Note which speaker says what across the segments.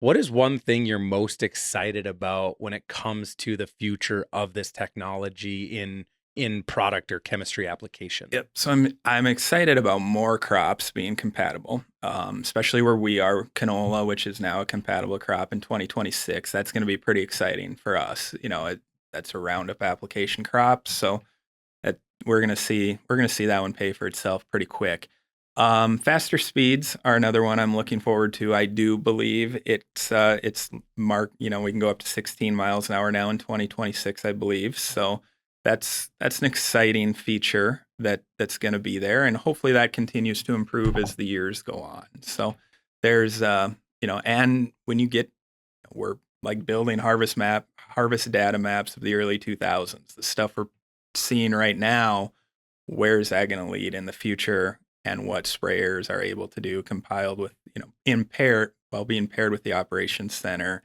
Speaker 1: What is one thing you're most excited about when it comes to the future of this technology in product or chemistry application?
Speaker 2: Yep. So I'm excited about more crops being compatible, especially where we are canola, which is now a compatible crop in 2026. That's going to be pretty exciting for us. That's a Roundup application crop, so that we're gonna see that one pay for itself pretty quick. Faster speeds are another one I'm looking forward to. I do believe it's marked. We can go up to 16 miles an hour now in 2026, I believe. So that's an exciting feature that's going to be there, and hopefully that continues to improve as the years go on. So there's and when you get we're like building harvest data maps of the early 2000s, the stuff we're seeing right now, where's that going to lead in the future, and what sprayers are able to do compiled with, while being paired with the operations center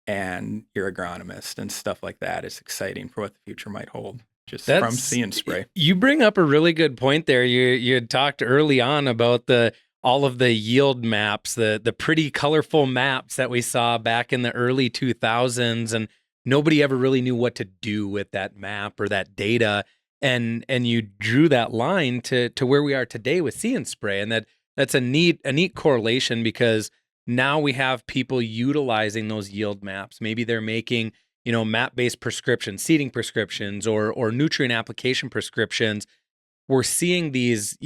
Speaker 2: and your agronomist and stuff like that is exciting for what the future might hold just from
Speaker 1: That's
Speaker 2: seeing spray.
Speaker 1: you bring up a really good point there. You had talked early on about the all of the yield maps, the pretty colorful maps that we saw back in the early 2000s, and nobody ever really knew what to do with that map or that data. And you drew that line to where we are today with See Spray, and that's a neat correlation because now we have people utilizing those yield maps. Maybe they're making map-based prescriptions, seeding prescriptions, or nutrient application prescriptions. We're seeing these,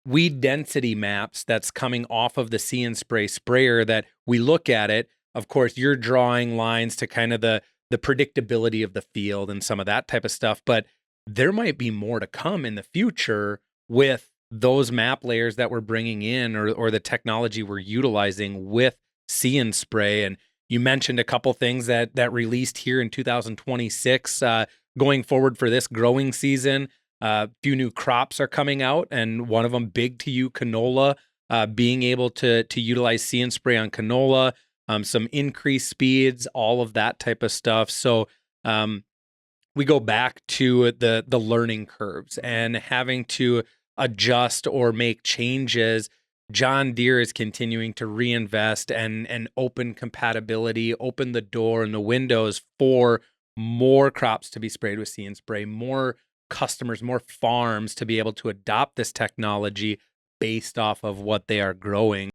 Speaker 1: weed density maps that's coming off of the See Spray sprayer that we look at it. Of course, you're drawing lines to kind of the predictability of the field and some of that type of stuff, but there might be more to come in the future with those map layers that we're bringing in or the technology we're utilizing with See Spray. And you mentioned a couple things that released here in 2026 going forward for this growing season. A few new crops are coming out, and one of them big to you, canola. Being able to utilize See Spray on canola, some increased speeds, all of that type of stuff. So we go back to the learning curves and having to adjust or make changes. John Deere is continuing to reinvest and open compatibility, open the door and the windows for more crops to be sprayed with See Spray, more customers, more farms to be able to adopt this technology based off of what they are growing.